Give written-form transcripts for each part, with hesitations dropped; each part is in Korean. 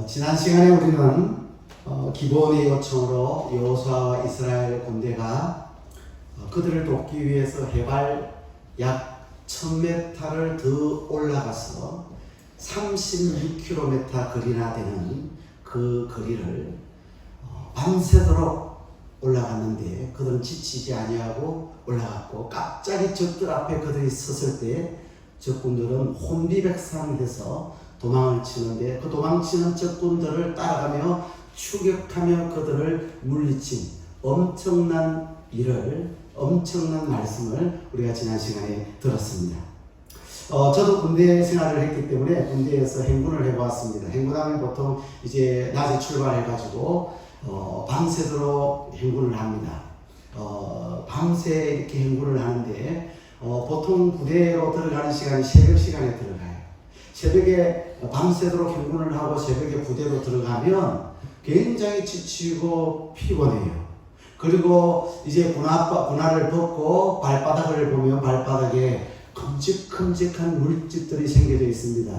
지난 시간에 우리는 기본의 요청으로 여호수아와 이스라엘 군대가 그들을 돕기 위해서 해발 약 1000m를 더 올라가서 36km 거리나 되는 그 거리를 밤새도록 올라갔는데 그들은 지치지 아니하고 올라갔고, 갑자기 적들 앞에 그들이 섰을 때 적군들은 혼비백산돼서 도망을 치는데, 그 도망치는 적군들을 따라가며 추격하며 그들을 물리친 엄청난 말씀을 우리가 지난 시간에 들었습니다. 저도 군대 생활을 했기 때문에 군대에서 행군을 해보았습니다. 행군하면 보통 이제 낮에 출발해가지고 밤새도록 행군을 합니다. 밤새 이렇게 행군을 하는데 보통 부대로 들어가는 시간이 새벽 시간에 들어가요. 새벽에 밤새도록 행군을 하고 새벽에 부대로 들어가면 굉장히 지치고 피곤해요. 그리고 이제 군화를 벗고 발바닥을 보면 발바닥에 큼직큼직한 물집들이 생겨져 있습니다.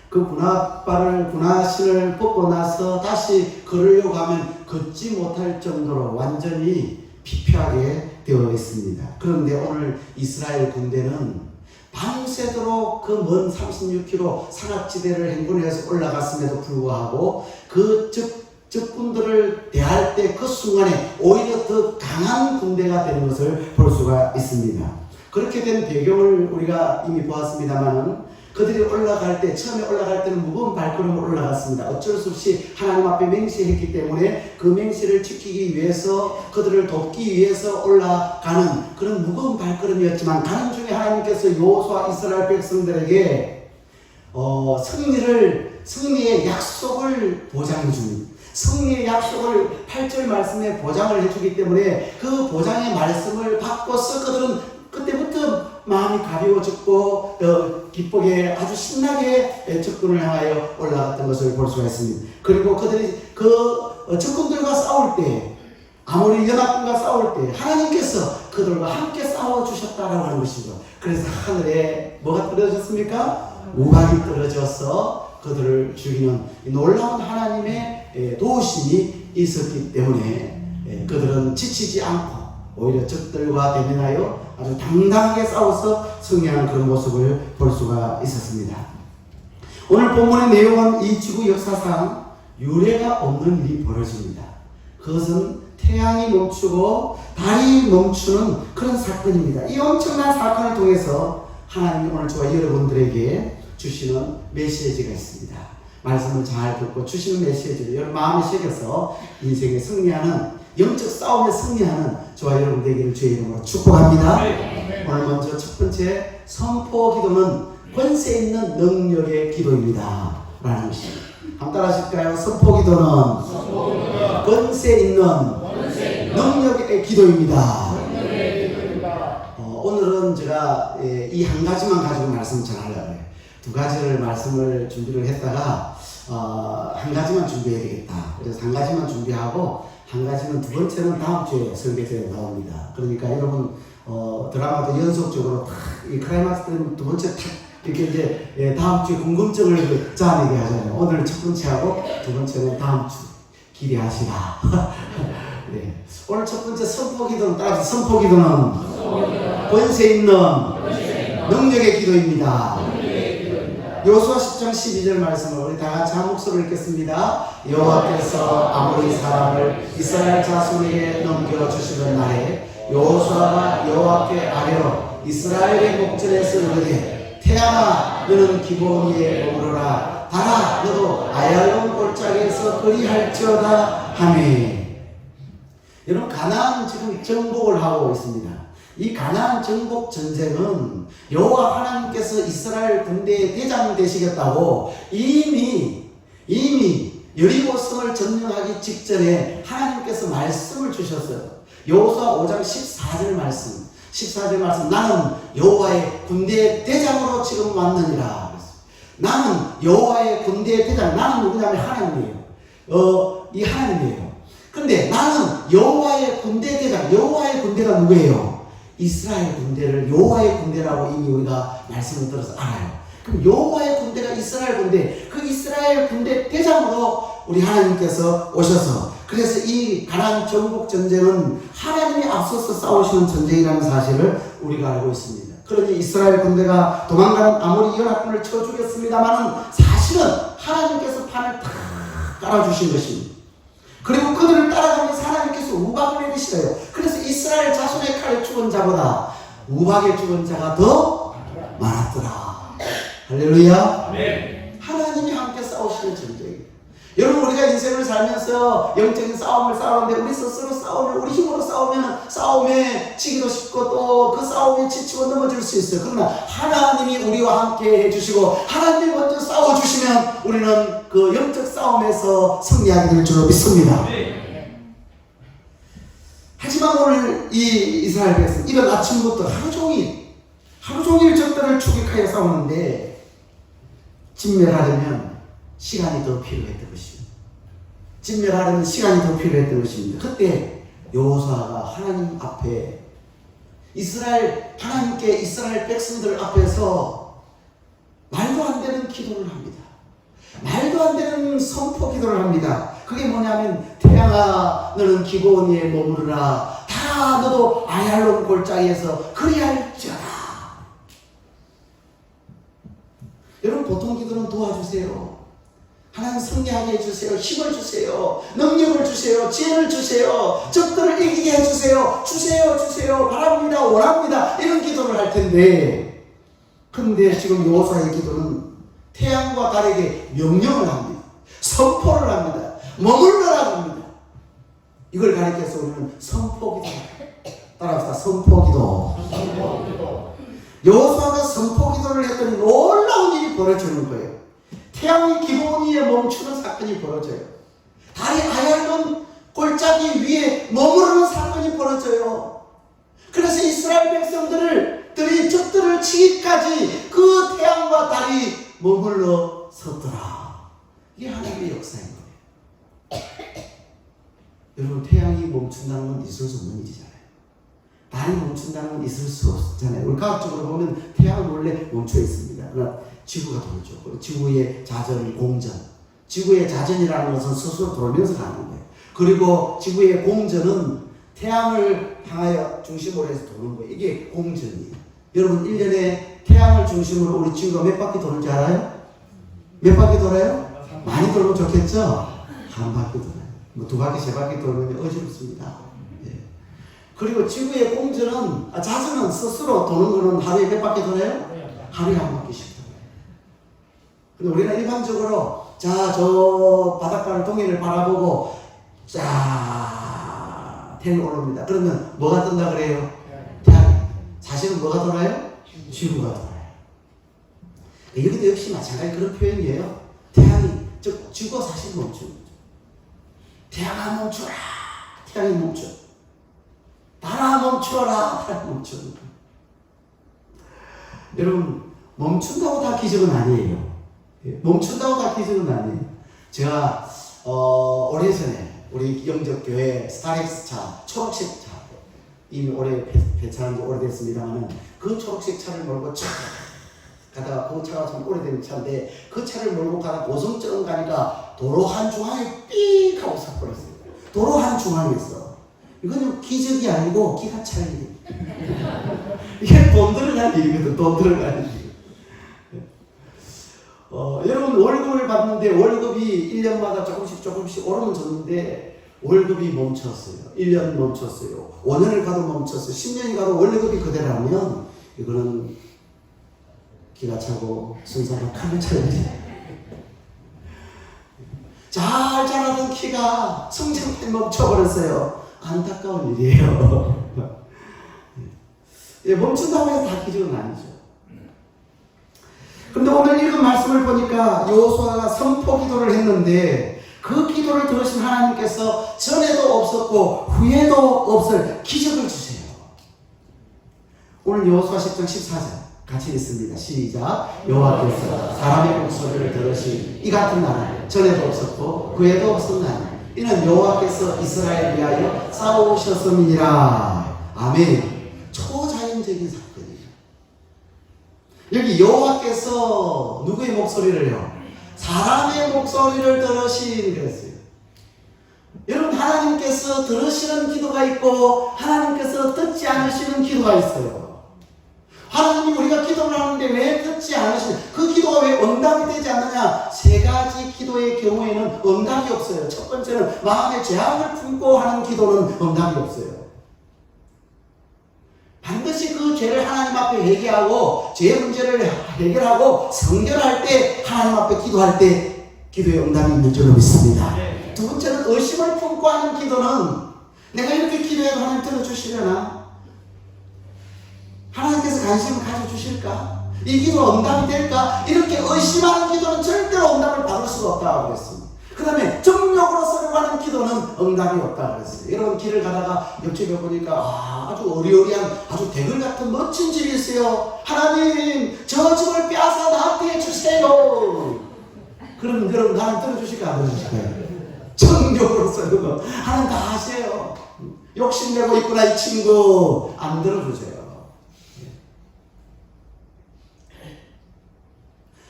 그 군화신을 벗고 나서 다시 걸으려고 하면 걷지 못할 정도로 완전히 피폐하게 되어 있습니다. 그런데 오늘 이스라엘 군대는 밤새도록 그 먼 36km 산악지대를 행군해서 올라갔음에도 불구하고 그 적군들을 대할 때 그 순간에 오히려 더 강한 군대가 되는 것을 볼 수가 있습니다. 그렇게 된 배경을 우리가 이미 보았습니다만은, 그들이 처음에 올라갈 때는 무거운 발걸음으로 올라갔습니다. 어쩔 수 없이 하나님 앞에 맹세했기 때문에 그 맹세를 지키기 위해서, 그들을 돕기 위해서 올라가는 그런 무거운 발걸음이었지만, 가는 중에 하나님께서 여호수아 이스라엘 백성들에게 승리의 약속을 보장해 줍니다. 승리의 약속을 8절 말씀에 보장을 해주기 때문에 그 보장의 말씀을 받고서 그들은 그때부터 마음이 가벼워졌고 기쁘게 아주 신나게 적군을 향하여 올라갔던 것을 볼 수가 있습니다. 그리고 그들이 그 적군들과 싸울 때, 아무리 연합군과 싸울 때 하나님께서 그들과 함께 싸워주셨다라고 하는 것이죠. 그래서 하늘에 뭐가 떨어졌습니까? 우박이 떨어져서 그들을 죽이는 놀라운 하나님의 도우심이 있었기 때문에 그들은 지치지 않고 오히려 적들과 대면하여 아주 당당하게 싸워서 승리하는 그런 모습을 볼 수가 있었습니다. 오늘 본문의 내용은 이 지구 역사상 유례가 없는 일이 벌어집니다. 그것은 태양이 멈추고 달이 멈추는 그런 사건입니다. 이 엄청난 사건을 통해서 하나님이 오늘 저와 여러분들에게 주시는 메시지가 있습니다. 말씀을 잘 듣고 주시는 메시지를 여러분 마음에 새겨서 인생에 승리하는, 영적 싸움에 승리하는 저와 여러분 되기를 주의 이름으로 축복합니다. 오늘 먼저 첫 번째 선포 기도는 권세 있는 능력의 기도입니다 라는 것입니다. 한번 따라 하실까요? 선포 기도는 권세 있는 능력의 기도입니다. 오늘은 제가 이 한 가지만 가지고 말씀을 전하려고 해요. 두 가지를 말씀을 준비를 했다가 한 가지만 준비해야 되겠다. 그래서 한 가지만 준비하고 한 가지는 두 번째는 다음 주에 설교에 나옵니다. 그러니까 여러분 드라마도 연속적으로 이 클라이막스 때는 두 번째 탁 이렇게 이제 다음 주에 궁금증을 짜내게 하잖아요. 오늘 첫 번째하고 두 번째는 다음 주 기대하시라. 네. 오늘 첫 번째 선포기도는 따라서 선포기도는 권세 있는 능력의 기도입니다. 여호수아 10장 12절 말씀을 우리 다 같이 한 목소리로 읽겠습니다. 여호와께서 아모리 사람을 이스라엘 자손에게 넘겨주시던 날에 여호수아가 여호와께 아뢰어 이스라엘의 목전에서 이르되 태양아 너는 기브온 위에 머무르라, 달아 너도 아얄론 골짜기에서 그리할지어다 하매. 여러분, 가나안 지금 정복을 하고 있습니다. 이 가나안 정복 전쟁은 여호와 하나님께서 이스라엘 군대의 대장 되시겠다고 이미 여리고성을 점령하기 직전에 하나님께서 말씀을 주셨어요. 여호수아 5장 14절 말씀 나는 여호와의 군대의 대장으로 지금 왔느니라. 나는 여호와의 군대의 대장, 나는 누구냐면 하나님이에요. 이 하나님이에요. 근데 나는 여호와의 군대 대장, 여호와의 군대가 누구예요? 이스라엘 군대를 여호와의 군대라고 이미 우리가 말씀을 들어서 알아요. 그럼 여호와의 군대가 이스라엘 군대, 그 이스라엘 군대 대장으로 우리 하나님께서 오셔서 그래서 이 가나안 정복 전쟁은 하나님이 앞서서 싸우시는 전쟁이라는 사실을 우리가 알고 있습니다. 그러니 이스라엘 군대가 도망가는 아모리 연합군을 쳐 죽였습니다만은 사실은 하나님께서 판을 다 깔아주신 것입니다. 그리고 그들을 따라가면서 하나님께서 우박을 내리시래요. 그래서 이스라엘 자손의 칼에 죽은 자보다 우박에 죽은 자가 더 많았더라. 할렐루야. 네. 하나님이 함께 싸우시는 전쟁이에요. 여러분 우리가 인생을 살면서 영적인 싸움을 싸우는데 우리 스스로 싸우면 우리 힘으로 싸우면 싸움에 지기도 쉽고 또 그 싸움에 지치고 넘어질 수 있어요. 그러나 하나님이 우리와 함께 해주시고 하나님이 먼저 싸워주시면 우리는 그 영적 싸움에서 승리하게 될 줄로 믿습니다. 네. 하지만 오늘 이 이스라엘 백성 이런 아침부터 하루 종일 적들을 추격하여 싸우는데 진멸하려면 시간이 더 필요했던 것입니다. 진멸하려면 시간이 더 필요했던 것입니다. 그때 여호수아가 하나님 앞에 하나님께 이스라엘 백성들 앞에서 말도 안 되는 기도를 합니다. 말도 안 되는 선포 기도를 합니다. 그게 뭐냐면 태양아 너는 기브온 위에 머무르라 달아 너도 아얄론 골짜기에서 그리할지어다. 여러분 보통 기도는 도와주세요. 하나님 승리하게 해주세요. 힘을 주세요. 능력을 주세요. 지혜를 주세요. 적들을 이기게 해주세요. 주세요. 바랍니다. 원합니다. 이런 기도를 할 텐데 그런데 지금 여호수아의 기도는 태양과 달에게 명령을 합니다. 선포를 합니다. 머물러라 합니다. 이걸 가리켜서 우리는 선포기도 따라합시다. 선포기도. 여호수아가 선포기도를 했더니 놀라운 일이 벌어지는 거예요. 태양이 기브온 위에 멈추는 사건이 벌어져요. 달이 아얄론 골짜기 위에 머무르는 사건이 벌어져요. 그래서 이스라엘 백성들이 적들을 치기까지 그 태양과 달이 머물러 섰더라. 이게 하나님의 역사인 거예요. 여러분 태양이 멈춘다는 건 있을 수 없는 일이잖아요. 달이 멈춘다는 건 있을 수 없잖아요. 우리 과학적으로 보면 태양은 원래 멈춰 있습니다. 그러나 지구가 돌죠. 지구의 자전, 공전. 지구의 자전이라는 것은 스스로 돌면서 가는 거예요. 그리고 지구의 공전은 태양을 향하여 중심으로 해서 도는 거예요. 이게 공전이에요. 여러분 1년에 태양을 중심으로 우리 지구가 몇 바퀴 도는지 알아요? 몇 바퀴 돌아요? 많이 돌면 좋겠죠? 한 바퀴 돌아요. 뭐 2바퀴, 3바퀴 돌면 어지럽습니다. 예. 그리고 지구의 공전은, 자전은 스스로 도는 거는 하루에 몇 바퀴 돌아요? 하루에 한 바퀴씩 돌아요. 근데 우리가 일반적으로, 저 바닷가를 동해를 바라보고, 태양이 오릅니다. 그러면 뭐가 뜬다 그래요? 태양이. 사실은 뭐가 돌아요? 지구가 돌아요. 여기도 역시 마찬가지 그런 표현이에요. 태양이, 즉, 지구가 사실 멈춥니다. 태양아 멈춰라. 태양이 멈춰. 달아 멈춰라. 달아 멈춰. 여러분 멈춘다고 다 기적은 아니에요. 멈춘다고 다 기적은 아니에요. 제가 오래전에 우리 영적교회 스타렉스 차, 초록색 차 이미 오래 배차한 지 오래됐습니다만 그 초록색 차를 몰고 쫙 가다가 그 차가 참 오래된 차인데 그 차를 몰고 가다가 고성쯤 가니까 도로 한 중앙에 삑 하고 삭버렸어요. 도로 한 중앙에서. 이거는 기적이 아니고 기가 찰 일이에요. 이게 돈 들어갈 일이거든. 돈 들어갈 일. 여러분 월급을 받는데 월급이 1년마다 조금씩 오르면 줬는데 월급이 멈췄어요. 1년 멈췄어요. 5년을 가도 멈췄어요. 10년이 가도 월급이 그대로라면 이거는 기가 차고 순사가 칼을 차야 돼. 잘 자라던 키가 성장때 멈춰버렸어요. 안타까운 일이에요. 멈춘다고 해서 다 기적은 아니죠. 근데 오늘 읽은 말씀을 보니까 여호수아가 선포 기도를 했는데 그 기도를 들으신 하나님께서 전에도 없었고 후에도 없을 기적을 주세요. 오늘 여호수아 10장 14절 같이 읽습니다. 시작. 여호와께서 사람의 목소리를 들으신 이 같은 나라는 전에도 없었고 후에도 없었나니 이는 여호와께서 이스라엘을 위하여 싸우셨음이니라. 아멘. 초자연적인 사건이에요. 여기 여호와께서 누구의 목소리를요? 사람의 목소리를 들으신 그랬어요. 여러분, 하나님께서 들으시는 기도가 있고 하나님께서 듣지 않으시는 기도가 있어요. 하나님이 우리가 기도를 하는데 왜 듣지 않으시는, 그 기도가 왜 응답이 되지 않느냐? 세 가지 기도의 경우에는 응답이 없어요. 첫 번째는 마음의 죄악을 품고 하는 기도는 응답이 없어요. 반드시 그 죄를 하나님 앞에 회개하고 죄의 문제를 해결하고 성결할 때, 하나님 앞에 기도할 때 기도의 응답이 있는 줄로 믿습니다. 두 번째는 의심을 품고 하는 기도는 내가 이렇게 기도해도 하나님 들어주시려나? 하나님께서 관심을 가져주실까? 이 기도가 응답이 될까? 이렇게 의심하는 기도는 절대로 응답을 받을 수가 없다고 그랬습니다. 그 다음에 정욕으로 쓰려고 하는 기도는 응답이 없다고 그랬어요. 여러분, 길을 가다가 옆집에 보니까 아주 어리어리한 아주 대글 같은 멋진 집이 있어요. 하나님, 저 집을 빼앗아 나한테 주세요. 그러면 여러분, 하나님 들어주실까 안 들어주실까요? 정욕으로 쓰려고 하나님 다 하세요. 욕심내고 있구나 이 친구. 안 들어주세요.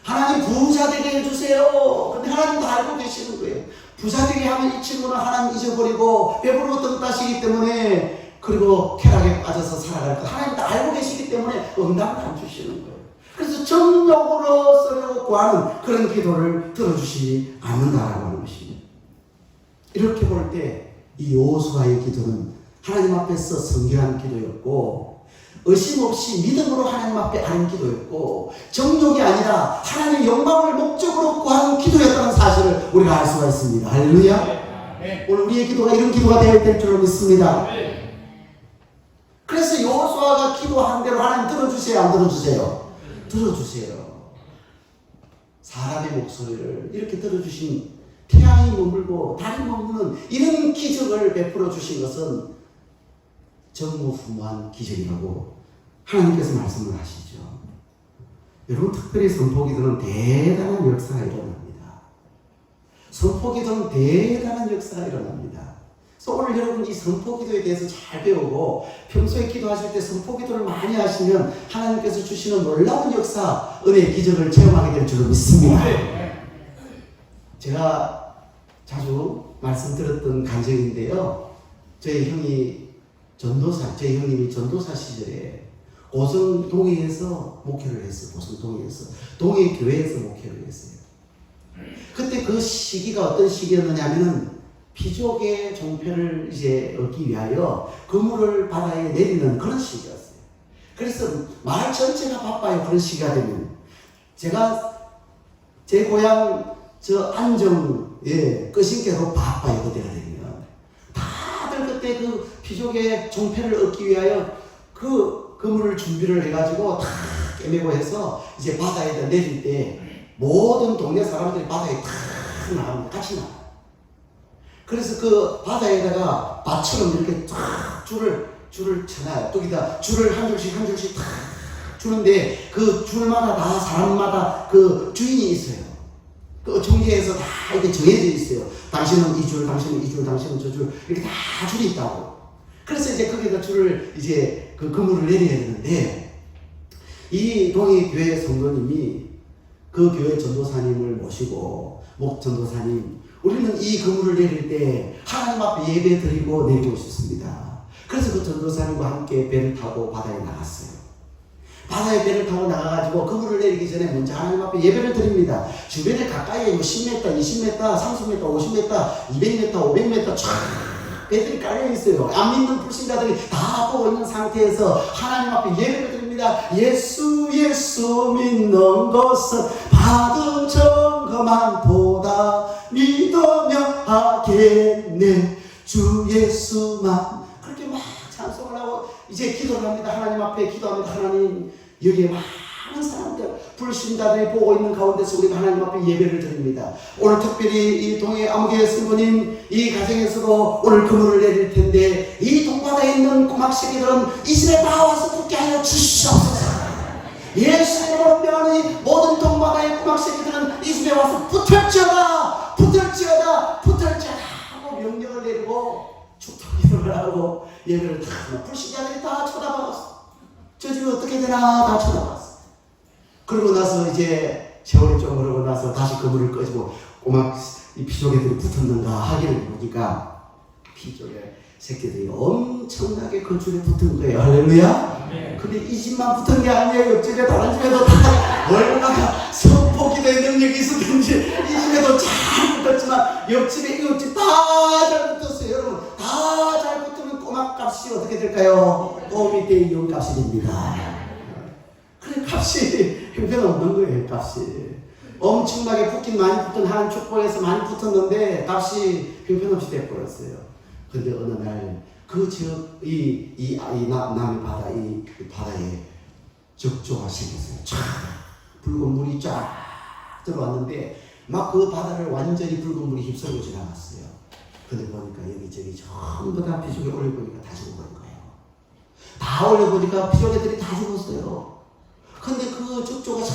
하나님 부자 되게 해주세요. 근데 하나님도 알고 계시는 거예요. 부자 되게 하면 이 친구는 하나님 잊어버리고 배부르고 등 따시기 때문에, 그리고 쾌락에 빠져서 살아갈 거 하나님도 알고 계시기 때문에 응답을 안 주시는 거예요. 그래서 정욕으로 쓰려고 구하는 그런 기도를 들어주시지 않는다라고 하는 것입니다. 이렇게 볼 때 이 여호수아의 기도는 하나님 앞에서 성결한 기도였고, 의심 없이 믿음으로 하나님 앞에 하는 기도였고, 정욕이 아니라 하나님의 영광을 목적으로 구하는 기도였다는 사실을 우리가 알 수가 있습니다. 할렐루야. 네. 오늘 우리의 기도가 이런 기도가 되어야 될 줄로 믿습니다. 네. 그래서 여호수아가 기도한 대로 하나님 들어주세요, 안 들어주세요? 들어주세요. 사람의 목소리를 이렇게 들어주신, 태양이 머물고 달이 머무는 이런 기적을 베풀어 주신 것은 전무후무한 기적이라고 하나님께서 말씀을 하시죠. 여러분, 특별히 선포기도는 대단한 역사가 일어납니다. 선포기도는 대단한 역사가 일어납니다. 그래서 오늘 여러분 이 선포기도에 대해서 잘 배우고 평소에 기도하실 때 선포기도를 많이 하시면 하나님께서 주시는 놀라운 역사, 은혜의 기적을 체험하게 될 줄로 믿습니다. 제가 자주 말씀드렸던 간증인데요. 저희 형님이 전도사 시절에 고성동에서 목회를 했어요. 고성동에서. 동해교회에서 목회를 했어요. 그때 그 시기가 어떤 시기였느냐면은 피조개 종편을 이제 얻기 위하여 그물을 바다에 내리는 그런 시기였어요. 그래서 마을 전체가 바빠요. 그런 시기가 되면. 제가 제 고향 저 안정, 끝인께도 바빠요. 그때가 되면. 다들 그때 그 피조개 종편을 얻기 위하여 그 그물을 준비를 해가지고 다 깨매고 해서 이제 바다에다 내릴 때 모든 동네 사람들이 바다에 다 나갑니다. 같이 나가요. 그래서 그 바다에다가 밭처럼 이렇게 쫙 줄을 쳐놔요. 거기다 줄을 한 줄씩 탁 주는데 그 줄마다 다 사람마다 그 주인이 있어요. 그 종계에서 다 이렇게 정해져 있어요. 당신은 이 줄, 당신은 이 줄, 당신은 저 줄, 이렇게 다 줄이 있다고. 그래서 이제 거기다 줄을 이제 그 그물을 내려야 되는데, 이 동해교회 성도님이 그 교회 전도사님을 모시고, 목전도사님, 우리는 이 그물을 내릴 때 하나님 앞에 예배 드리고 내리고 싶습니다. 그래서 그 전도사님과 함께 배를 타고 바다에 나갔어요. 바다에 배를 타고 나가가지고 그물을 내리기 전에 먼저 하나님 앞에 예배를 드립니다. 주변에 가까이에 뭐 10m, 20m, 30m, 50m, 200m, 500m 쫙 배들이 깔려 있어요. 안 믿는 불신자들이 다 보고 있는 상태에서 하나님 앞에 예배를 드립니다. 예수 믿는 것은 받은 증거만 보다 믿으며 하겠네. 주 예수만. 그렇게 막 찬송을 하고 이제 기도를 합니다. 하나님 앞에 기도합니다. 하나님, 여기에 많은 사람들, 불신자들이 보고 있는 가운데서 우리가 하나님 앞에 예배를 드립니다. 오늘 특별히 이 동해 아무개 성도님 이 가정에서도 오늘 그물을 내릴 텐데, 이 동바다에 있는 꼬막새끼들은 이 집에 다 와서 붙게 하여 주시옵소서. 예수님으로 명하니 모든 동바다의 꼬막새끼들은 이 집에 와서 붙을지어다 하고 명령을 내리고 축복기도를 하고 예배를 다 하고, 불신자들이 다 쳐다봤어. 저 집이 어떻게 되나 다 쳐다봤어. 그러고 나서 이제 세월이 좀 흐르고 나서 다시 그물을 꺼지고 꼬막 이 피조개들이 붙었는가 하기를 보니까 피조개 새끼들이 엄청나게 그 줄에 붙은 거예요. 할렐루야. 근데 이 집만 붙은 게 아니에요. 옆집에 다른 집에도 다 얼마나 선포기도의 능력이 있었는지 이 집에도 잘 붙었지만 옆집에 이웃집 다 잘 붙었어요. 여러분 다 잘 붙으면 꼬막값이 어떻게 될까요? 꼬미 때 이용 값이 됩니다. 그래 값이 형편없는 거예요. 값이 엄청나게 붙긴 많이 붙은 한 축복에서 많이 붙었는데 값이 형편없이 돼버렸어요. 근데 어느 날 그 지역 남의 바다 이 바다에 적조가 생겼어요. 쫙 붉은 물이 쫙 들어왔는데 막 그 바다를 완전히 붉은 물이 휩쓸고 지나갔어요. 근데 보니까 여기저기 전부 다 피조개 올려보니까 다 죽어버린 거예요. 다 올려보니까 피조개들이 다 죽었어요. 근데 그 적조가 쫙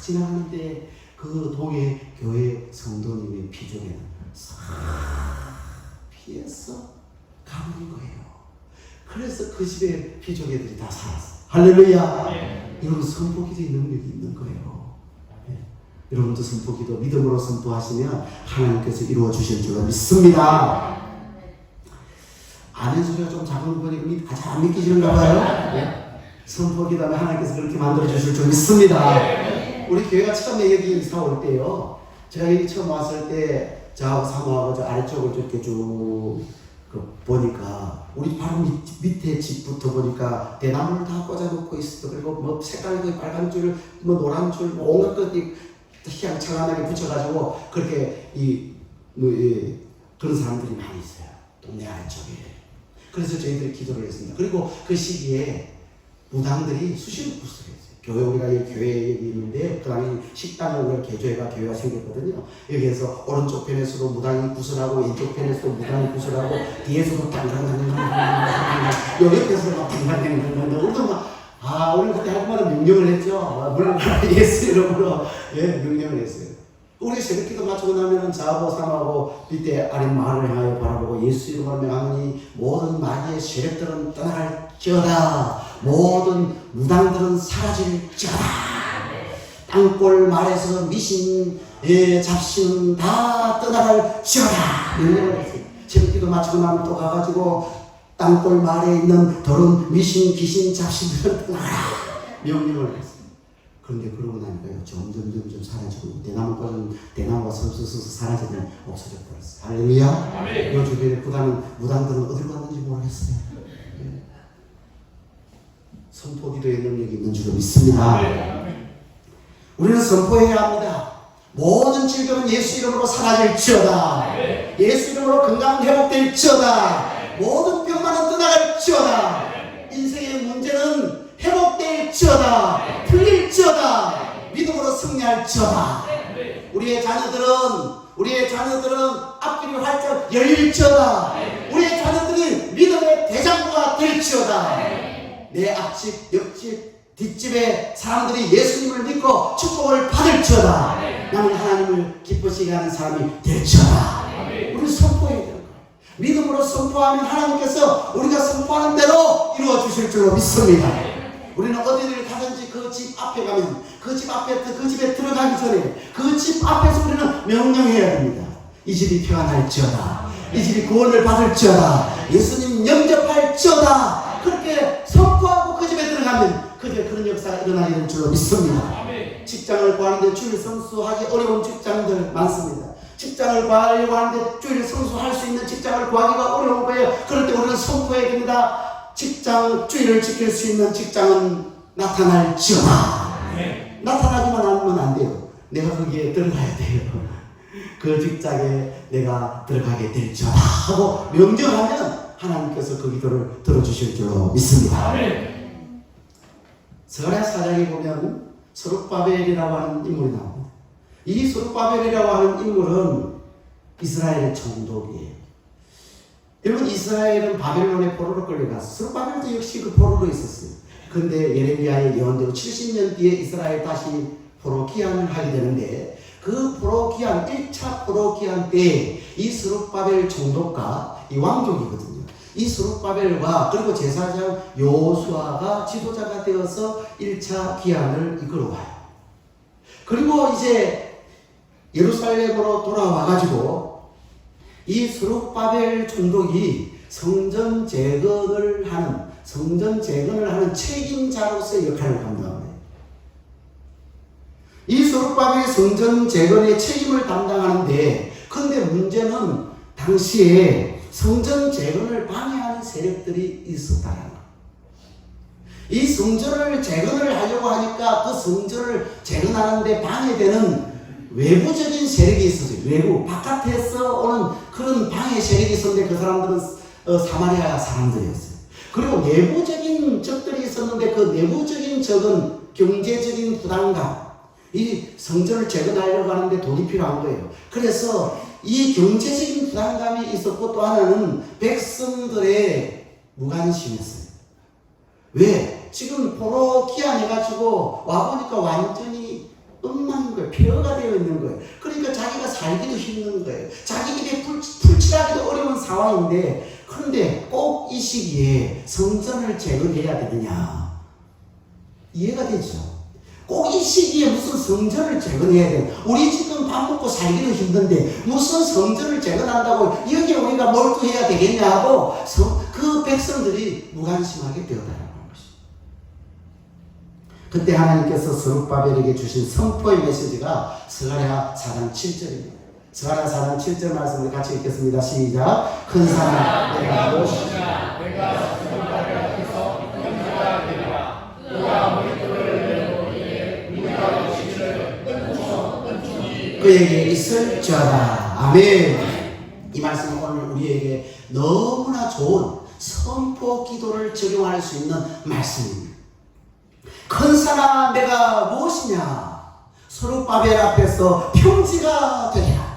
지나가는데 그 동해 교회 성도님의 피조개는 싹 피해서 가버린 거예요. 그래서 그 집에 피조개들이 다 살았어요. 할렐루야. 여러분 선포기도의 능력이 있는 거예요. 여러분도 선포기도 믿음으로 선포하시면 하나님께서 이루어 주실 줄로 믿습니다. 아멘 소리가 좀 작은 분이 아직 안 믿기시는가 봐요. 선포기도하면 하나님께서 그렇게 만들어 주실 줄 믿습니다. 우리 교회가 처음에 여기 이사 올 때요. 제가 여기 처음 왔을 때 저하고 사모하고 저 아래쪽을 이렇게 쭉 보니까 우리 바로 밑에 집부터 보니까 대나무를 다 꽂아놓고 있어. 그리고 뭐 색깔도 빨간 줄, 뭐 노란 줄, 뭐 온갖 것들이 희양찬란하게 붙여가지고 그렇게 그런 사람들이 많이 있어요. 동네 아래쪽에. 그래서 저희들이 기도를 했습니다. 그리고 그 시기에 무당들이 수시로 구슬했어요. 교회 우리가 이 교회에 있는데 그 다음에 식당을 개조해가 교회가 생겼거든요. 여기에서 오른쪽 편에서도 무당이 구슬하고 왼쪽 편에서도 무당이 구슬하고 뒤에서도 땅땅땅땅땅땅땅 옆에서도 막 땅땅땅땅땅 우리도 막 우리 그때 할 말은 명령을 했죠. 물론 예수 이름으로 명령을 했어요. 우리 새벽기도 마치고 나면은 좌하고 삼하고 밑에 아래 마을을 향하여 바라보고 예수 이름으로 명하노니 모든 마귀의 세력들은 떠나갈지어다. 모든 무당들은 사라질지어다. 땅굴 말에서 미신 잡신 다 떠나갈지어다. 명령을 했어요. 새벽기도 마치고 나면 또 가가지고 땅굴 말에 있는 더러운 미신 귀신 잡신들은 떠나가라. 명령을 했어요. 그런데 그러고 나니까요, 점점 사라지고, 대나무가 서서서 사라지는 없어져 버렸어요. 할렐루야! 이 주변에 무당들은 어디로 갔는지 모르겠어요. 선포기도의 능력이 있는 줄로 믿습니다. 우리는 선포해야 합니다. 모든 질병은 예수 이름으로 사라질지어다. 예수 이름으로 건강 회복될지어다. 모든 병만은 떠나갈지어다. 인생의 문제는 회복될지어다. 풀릴지어다. 믿음으로 승리할지어다. 우리의 자녀들은 앞길이 활짝 열릴지어다. 우리의 자녀들이 믿음의 대장부가 될지어다. 내 앞집, 옆집, 뒷집에 사람들이 예수님을 믿고 축복을 받을지어다. 나는 하나님을 기쁘시게 하는 사람이 될지어다. 우리 선포해야 돼요. 믿음으로 선포하면 하나님께서 우리가 선포하는 대로 이루어 주실 줄로 믿습니다. 우리는 어디를 가든지 그 집 앞에 가면 그 집에 들어가기 전에 그 집 앞에서 우리는 명령해야 됩니다. 이 집이 평안할지어다. 이 집이 구원을 받을지어다. 예수님 영접할지어다. 그렇게 선포하고 그 집에 들어가면 그런 역사가 일어나게 될 줄로 믿습니다. 직장을 구하는데 주일 성수하기 어려운 직장들 많습니다. 직장을 구하려고 하는데 주일 성수할 수 있는 직장을 구하기가 어려운 거예요. 그럴 때 우리는 선포해야 됩니다. 주일을 지킬 수 있는 직장은 나타날지어다. 나타나기만 하면 안 돼요. 내가 거기에 들어가야 돼요. 그 직장에 내가 들어가게 될지어다 하고 명령하면 하나님께서 그 기도를 들어주실 줄로 믿습니다. 스가랴 4장에 보면 스룹바벨이라고 하는 인물이 나옵니다. 이 스룹바벨이라고 하는 인물은 이스라엘의 총독이에요. 여러분, 이스라엘은 바벨론의 포로로 끌려갔어요. 스룹바벨도 역시 그 포로로 있었어요. 그런데 예레미야의 예언대로 70년 뒤에 이스라엘 다시 포로 귀환을 하게 되는데, 그 포로 귀환, 1차 포로 귀환 때 이 스룹바벨 총독과 이 왕족이거든요. 이 스룹바벨과 그리고 제사장 요수아가 지도자가 되어서 1차 귀환을 이끌어와요. 그리고 이제 예루살렘으로 돌아와가지고 이 스룹바벨 총독이 성전 재건을 하는 책임자로서의 역할을 감당합니다. 이 스룹바벨이 성전 재건의 책임을 담당하는데, 그런데 문제는 당시에 성전 재건을 방해하는 세력들이 있었다는 거예요. 이 성전을 재건을 하려고 하니까 그 성전을 재건하는데 방해되는 외부적인 세력이 있었어요. 외부, 바깥에서 오는 그런 방해 세력이 있었는데 그 사람들은 사마리아 사람들이었어요. 그리고 내부적인 적들이 있었는데 그 내부적인 적은 경제적인 부담감, 이 성전을 재건하려고 하는데 돈이 필요한 거예요. 그래서 이 경제적인 부담감이 있었고, 또 하나는 백성들의 무관심이었어요. 왜? 지금 포로 귀환해가지고 와보니까 완전히 엉망인 거예요. 폐허가 되어 있는 거예요. 그러니까 자기가 살기도 힘든 거예요. 자기 입에 풀칠하기도 어려운 상황인데, 그런데 꼭 이 시기에 성전을 재건해야 되느냐? 이해가 되죠? 꼭 이 시기에 무슨 성전을 재건해야 돼? 우리 지금 밥 먹고 살기도 힘든데 무슨 성전을 재건한다고 여기에 우리가 몰두해야 되겠냐 하고 그 백성들이 무관심하게 되었다는 것입니다. 그때 하나님께서 스룹바벨에게 주신 선포의 메시지가 스가랴 4장 7절입니다. 스가랴 4장 7절 말씀을 같이 읽겠습니다. 시작. 큰 산아 내가 무엇이냐? 내가 스룹바벨 앞에서 경주가 되리라. 그가 머릿돌을 내고 우리가 시를 끈충이 그에게 있을지어다. 아멘. 이 말씀은 오늘 우리에게 너무나 좋은 선포 기도를 적용할 수 있는 말씀입니다. 큰 산아 내가 무엇이냐? 스룹바벨 앞에서 평지가 되리라.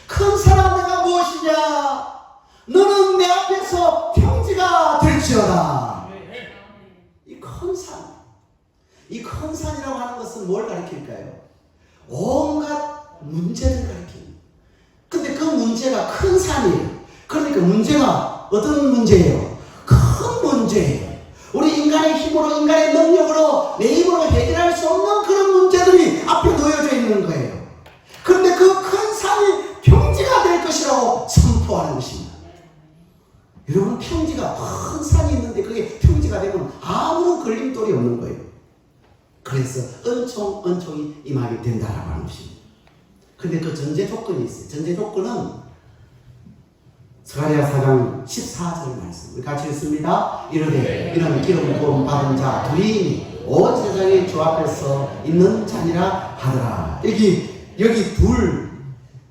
큰 산아 내가 무엇이냐? 너는 내 앞에서 평지가 될지어다. 이 큰 산, 이 큰 산이라고 하는 것은 뭘 가리킬까요? 온갖 문제를 가리킵니다. 근데 그 문제가 큰 산이에요. 그러니까 문제가 어떤 문제예요? 큰 문제예요. 우리 인간의 힘으로, 인간의 능력으로, 내 힘으로 해결할 수 없는 그런 문제들이 앞에 놓여져 있는 거예요. 그런데 그 큰 산이 평지가 될 것이라고 선포하는 것입니다. 여러분, 평지가 큰 산이 있는데 그게 평지가 되면 아무런 걸림돌이 없는 거예요. 그래서 은총이 임하게 된다라고 하는 것입니다. 근데 그 전제 조건이 있어요. 전제 조건은 스가랴 4장 14절 말씀. 우리 같이 읽습니다. 이르되 이는 기름 부음 받은 자 둘이니 온 세상에 주 앞에서 있는 자니라 하더라. 여기 둘,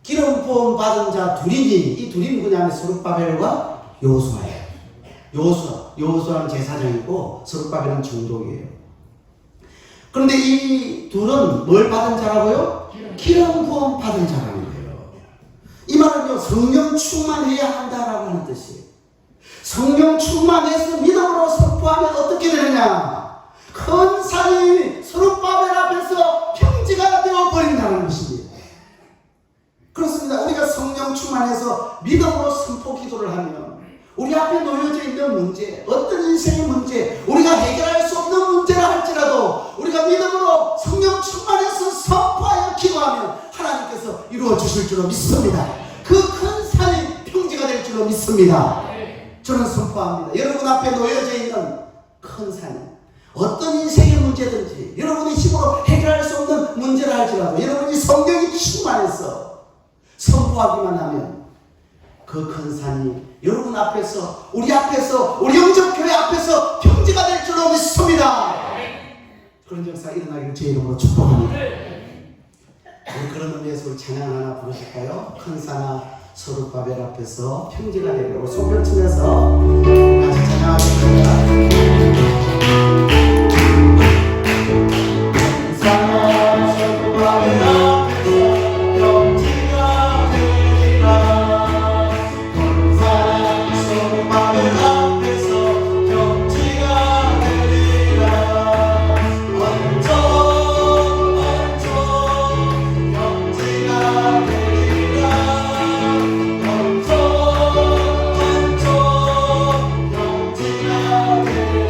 기름 부음 받은 자 둘이니, 이 둘이 누구냐면 스룹바벨과 여호수아예요. 여호수아는 제사장이고 스룹바벨은 총독이에요. 그런데 이 둘은 뭘 받은 자라고요? 기름 부음 받은 자라는 거예요. 이 말은요, 성령 충만해야 한다라고 하는 뜻이에요. 성령 충만해서 믿음으로 선포하면 어떻게 되느냐? 큰 산이 스룹바벨 앞에서 평지가 되어버린다는 것입니다. 그렇습니다. 우리가 성령 충만해서 믿음으로 선포 기도를 하면 우리 앞에 놓여져 있는 문제, 어떤 인생의 문제, 우리가 해결할 수 없는 문제라 할지라도 우리가 믿음으로 성령 충만해서 선포하여 기도하면 하나님께서 이루어 주실 줄로 믿습니다. 그 큰 산이 평지가 될 줄로 믿습니다. 저는 선포합니다. 여러분 앞에 놓여져 있는 큰 산이 어떤 인생의 문제든지 여러분의 힘으로 해결할 수 없는 문제라 할지라도 여러분이 성령이 충만해서 선포하기만 하면 그 큰 산이 여러분 앞에서, 우리 앞에서, 우리 영접교회 앞에서 평지가 될 줄로 믿습니다. 그런 역사 일어나기를 제 이름으로 축복합니다. 우리 그런 의미에서 우리 찬양 하나 부르실까요? 큰 산아 스룹바벨 앞에서 평지가 되려고 손을 치면서 같이 찬양하겠습니다. 큰 산아 스룹바벨 앞에서 평지가 되리라. 큰 산아 스룹바벨 앞에서 평지가 되리라. 언총 평지가 되리라. 언총 평지가 되리라.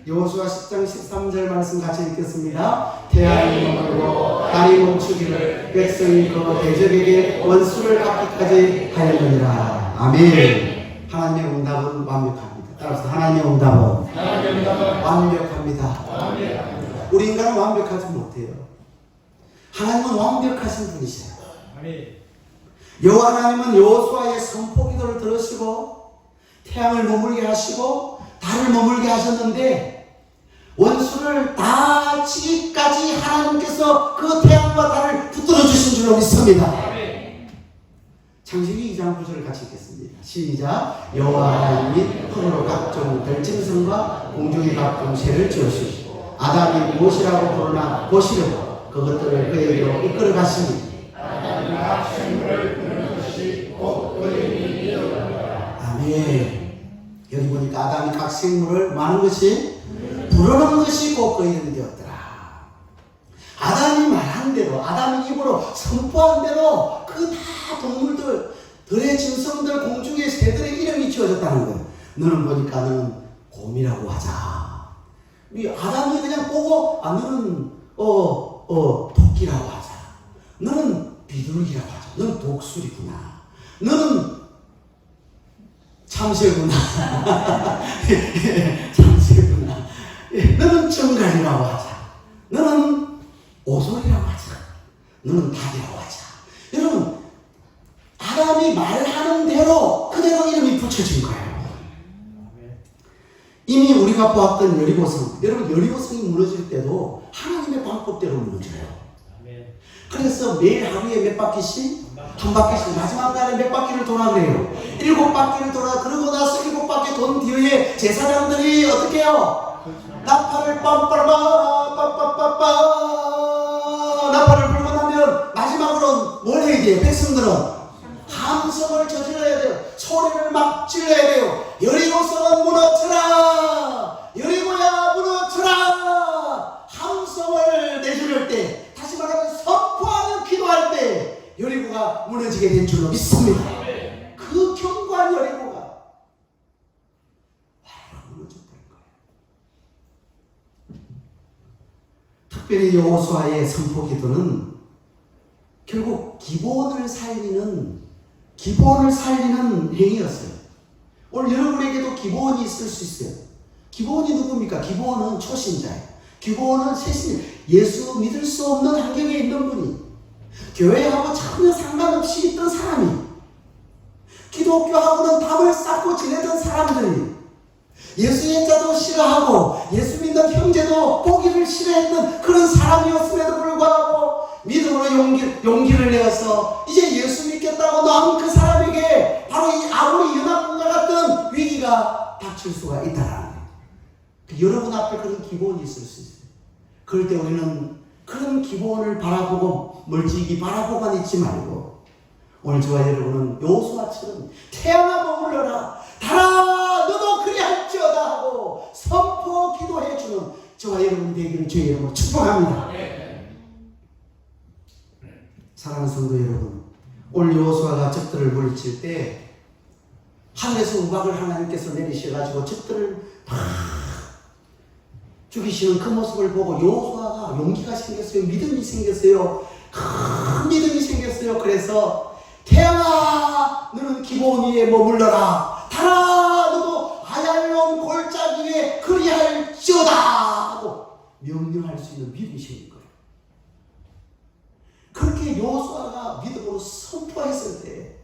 여호수아 10장 13절 말씀 같이 읽겠습니다. 태양이 머물고 달이 멈추기를 백성이 그 대적에게 원수를 갚기까지 하였느니라. 아멘. 하나님의 응답은 완벽합니다. 따라서 하나님의 응답은 완벽합니다. 우리 인간은 완벽하지 못해요. 하나님은 완벽하신 분이세요. 여호와 하나님은 여호수아의 선포 기도를 들으시고 태양을 머물게 하시고 달을 머물게 하셨는데 원수를 다 치기까지 하나님께서 그 태양과 달을 붙들어 주신 줄로 믿습니다. 창세기 2장 9절을 같이 읽겠습니다. 시작. 여호와 하나님이 흙으로 각종 들짐승과 공중의 각종 새를 지으시고 아담이 무엇이라고 부르나 보시려고 그것들을 그에게로 이끌어 가시니 아멘. 여기 보니까 아담이 각 생물을 많은 것이 부르는 것이 곧 그 이름이 되었더라. 아담이 말한 대로, 아담이 입으로 선포한 대로 그 다 동물들, 들의 짐승들, 공중의 새들의 이름이 지어졌다는 거예요. 너는 보니까 너는 곰이라고 하자. 아담이 그냥 보고 너는 토끼라고 하자. 너는 비둘기라고 하자. 너는 독수리구나. 너는 참새구나. 참새구나. 너는 정갈이라고 하자. 너는 오솔이라고 하자. 너는 닭이라고 하자. 여러분, 아담이 말하는 대로 그대로 이름이 붙여진 거예요. 이미 우리가 보았던 여리고성, 여러분 여리고성이 무너질 때도 하나님의 방법대로 무너져요. 그래서 매일 하루에 몇 바퀴씩? 한 바퀴씩. 마지막 날에 몇 바퀴를 돌아 그래요. 7바퀴를 돌아. 그러고 나서 7바퀴 돈 뒤에 제사장들이 어떻게 해요? 나팔을 빰빰빰빰빰빰빰 나팔을 불고 나면 마지막으로 뭘 해야 돼요? 백성들은 함성을 저질러야 돼요. 소리를 막 질러야 돼요. 여리고성은 무너져라. 여리고야 무너져라. 함성을 내지를 때, 다시 말하면 선포하는 기도할 때 여리고가 무너지게 된 줄로 믿습니다. 그 견고한 여리고가 무너졌다는 거예요. 특별히 여호수아의 선포 기도는 결국 기본을 살리는 행위였어요. 오늘 여러분에게도 기본이 있을 수 있어요. 기본이 누굽니까? 기본은 초신자예요. 기본은 새신, 예수 믿을 수 없는 환경에 있는 분이, 교회하고 전혀 상관없이 있던 사람이, 기독교하고는 담을 쌓고 지내던 사람들이, 예수의 자도 싫어하고 예수 믿는 형제도 보기를 싫어했던 그런 사람이었음에도 불구하고 믿음으로 용기를 내어서 이제 예수 믿겠다고 나온 그 사람에게 바로 이 아무리 연합군과 같은 위기가 닥칠 수가 있다라는 거예요. 여러분 앞에 그런 기본이 있을 수 있어요. 그럴 때 우리는 그런 기본을 바라보고 멀찍이 바라보고만 있지 말고, 오늘 저와 여러분은 여호수아처럼 태양아 머물러라, 달아 너도 그리할지어다 하고 선포 기도해주는 저와 여러분 되기를 주의 이름으로 축복합니다. 사랑하는 성도 여러분, 오늘 여호수아가 적들을 물리칠 때 하늘에서 우박을 하나님께서 내리셔가지고 적들을 막 죽이시는 그 모습을 보고 여호수아가 용기가 생겼어요. 믿음이 생겼어요. 큰 믿음이 생겼어요. 그래서 태양아 너는 기브온 위에 머물러라. 달아 너도 아얄론 골짜기 위에 그리할지어다 하고 명령할 수 있는 믿음이 생긴 거예요. 그렇게 여호수아가 믿음으로 선포했을 때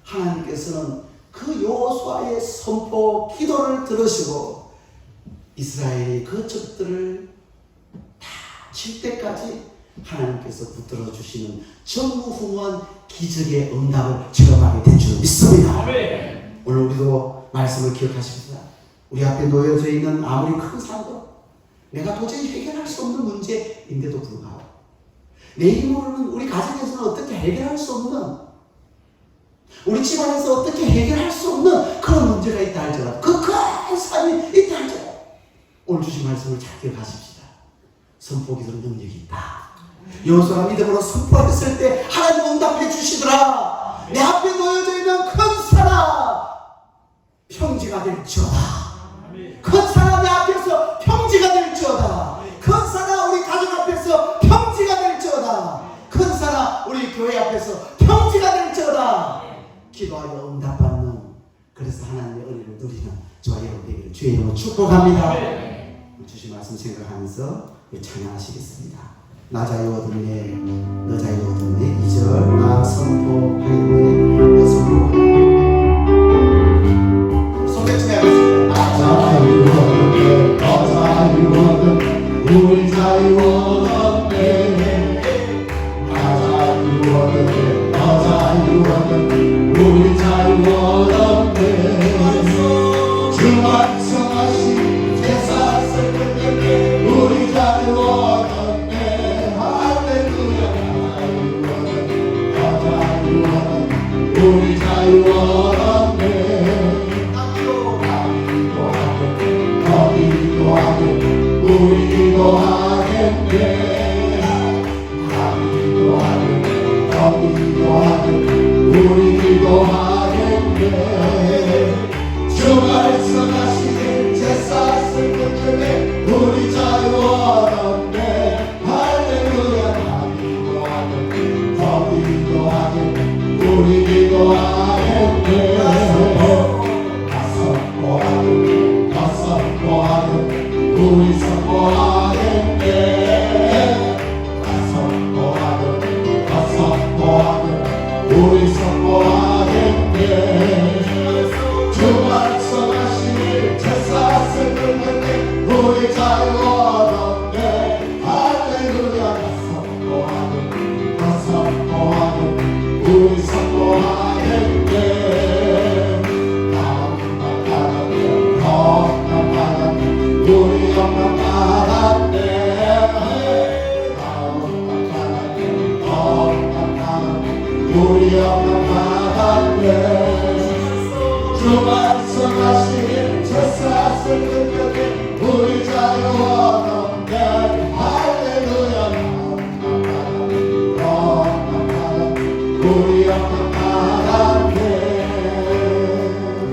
하나님께서는 그 여호수아의 선포 기도를 들으시고 이스라엘이 그 적들을 다 칠 때까지 하나님께서 붙들어 주시는 전무후무한 기적의 응답을 체험하게 된 줄 믿습니다. 아멘. 오늘 우리도 말씀을 기억하십시다. 우리 앞에 놓여져 있는 아무리 큰 산도 내가 도저히 해결할 수 없는 문제인데도 불구하고 내 힘으로는 우리 가정에서는 어떻게 해결할 수 없는 우리 집안에서 어떻게 해결할 수 없는 그런 문제가 있다 할지라도 그 큰 산이 있다 할지라도 오늘 주신 말씀을 잘 기억하십시다. 선포기도는 능력이 있다. 여호수아가 믿음으로 선포했을 때 하나님 응답해 주시더라. 내 앞에 놓여져 있는 큰 산아 평지가 될지어다. 큰 산아 내 앞에서 평지가 될지어다. 큰 산아 우리 가족 앞에서 평지가 될지어다. 큰 산아 우리 교회 앞에서 평지가 될지어다. 기도하여 응답받는 그래서 하나님의 은혜를 누리는 저와 여러분 되기를 주의 이름으로 축복합니다. 주신 말씀 생각하면서 찬양하시겠습니다. 나 자유하던네 너 자유하던네 2절 나 선포하였네 너 선포하였네 소개팅해 하겠습니다. 나 자유하던네 너 자유하던네 우리 자유하던네 나 자유하던네 너 자유하던네 우리 자유하던네 주 완성하신 제사 설득에 우리 자유하던네 할렐루야 자유하던네 우리 자유하던네 나기도 하겠네 우리 기도하겠네 나기도 하겠네 너기도 하겠네 우리 기도하겠네 주 말씀하시는 제사슬 끝에 우리 자유하던데 할렐루야 나기도 하겠네 더 기도하겠네 우리 기도하겠네 다 선포하겠네 다 선포하겠네 우리 선포하겠네 다 선포하겠네 다 선포하겠네 우리 선포하겠네 주 말씀하시니 제사슬 끝에 우리 자유하던데 할렐루야 다 선포하겠네 다 선포하겠네 우리 선포하겠네 영광 받았네 영광 받았네 우리 영광 받았네 영광 받았네 영광 받았네 우리 영광 받았네 주 말씀하시니